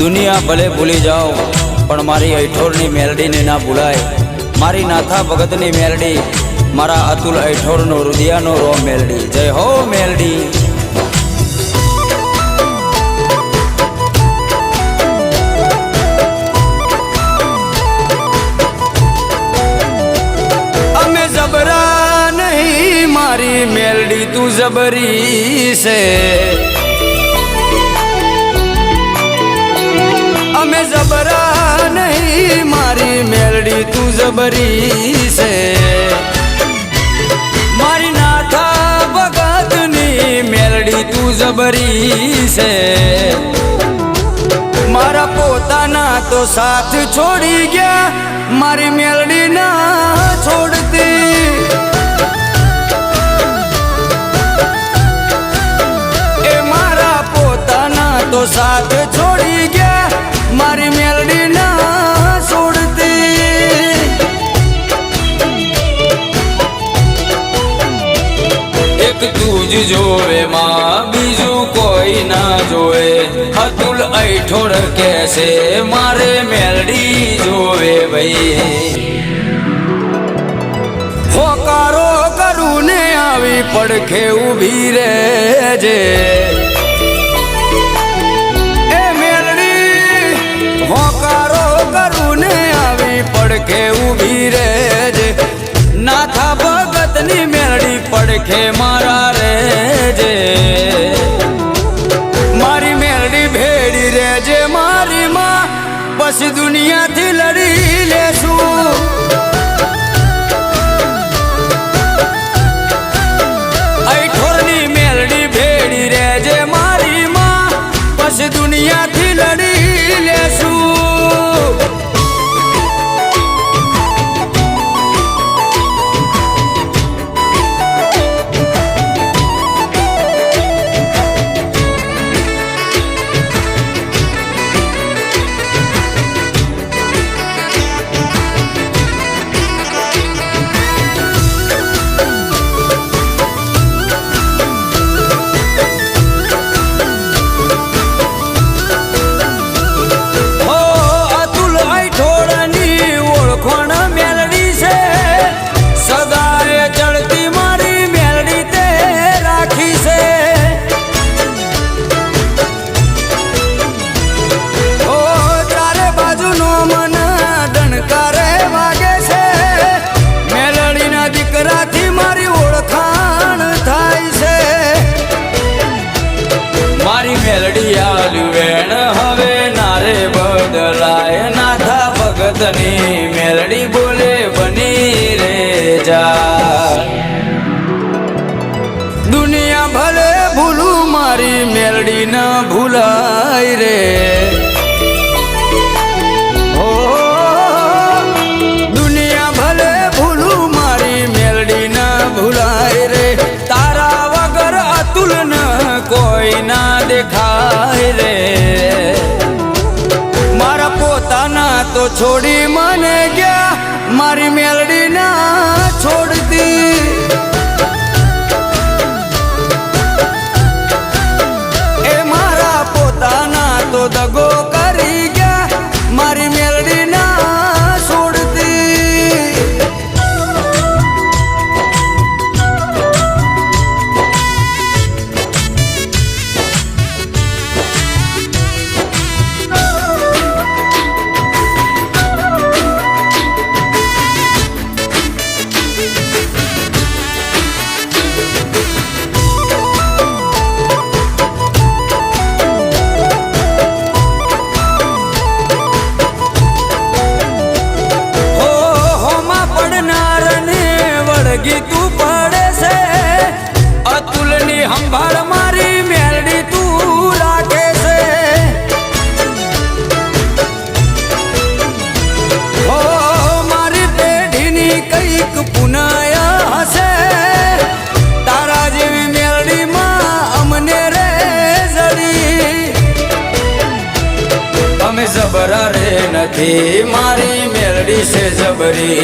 दुनिया भले भूली जाओ पण मारी ऐठोरनी मेलडी ने ना भूलाय। मारी नाथा भगतनी मेलडी मारा अतुल ऐठोरनो हृदयनो रो मेलडी। जय हो मेलडी। अमे जबरा नहीं मारी मेलडी तू जबरी से। हमें जबरा नहीं मारी मेलडी तू जबरी से। मारी नाथा भगतनी मेलडी तू जबरी से। मारा पोताना तो साथ छोड़ी गया मारी मेलडी ना छोड़ती। ए मारा पोताना तो साथ छोड़ी गया मारी मेलडी ना छोड़ती। एक तूज जोवे मां बीजू कोई ना जोवे। अतुल ऐठोर कैसे मारे मेलडी जोवे भाई। होकारो करू ने आवी पड़खे उभी रे जे। होकारो करूने आवी पड़खे उभी रे जे। नाथा भगतनी मेलडी पड़खे मारा रे जे। मारी मेलडी भेड़ी रे जे मारी माँ बस दुनिया थी लड़ी लेसू। ऐठोरनी मेलडी भेड़ी रे जे मारी माँ बस दुनिया थी लड़ी लेसू। मेलडी आलुवेण हवे नारे बदलाय। नाथा भगतनी मेलडी बोले बनी रे जा। दुनिया भले भूलू मारी मेलडी न भूलाय रे। ओ दुनिया भले भूलू मारी मेलडी न भूलाय रे। तारा वगर अतुल न कोई ना देखाय रे। मारा पोताना तो छोड़ी मने गया मारी मेलडी ना छोड़ती। ए मारा पोताना तो दगो करी गया मारी मेलडी ना छोड़ती। तू पड़े से अतुलनी हंभाड़ मारी मेलडी तू राखे से। हो मारी पेढ़ीनी कईक पुनाया हसे। तारा जेवी मेलडी मां अमने रे जड़ी। हमें जबरा रे नथी मारी मेलडी से जबरी।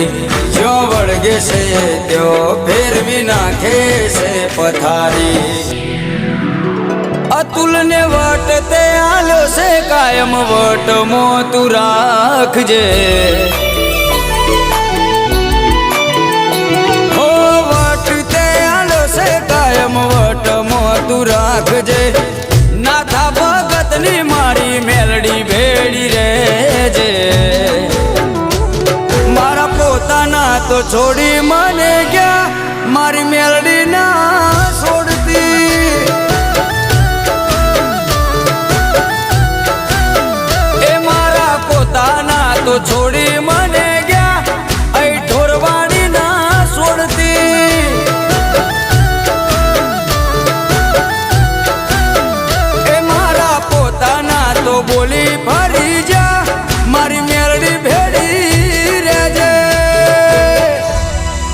जो वड़गे से त्यो फेर भी नाखे से पथारी। અતુલ ને વટ તે આલ્યો છે કાયમ વટ મો તું રાખજે હો વટ તે આલ્યો છે કાયમ વટ મો તું રાખજે નાથા ભગત ની મારી મેલડી ભેડી રેજે મારા પોતાના તો છોડી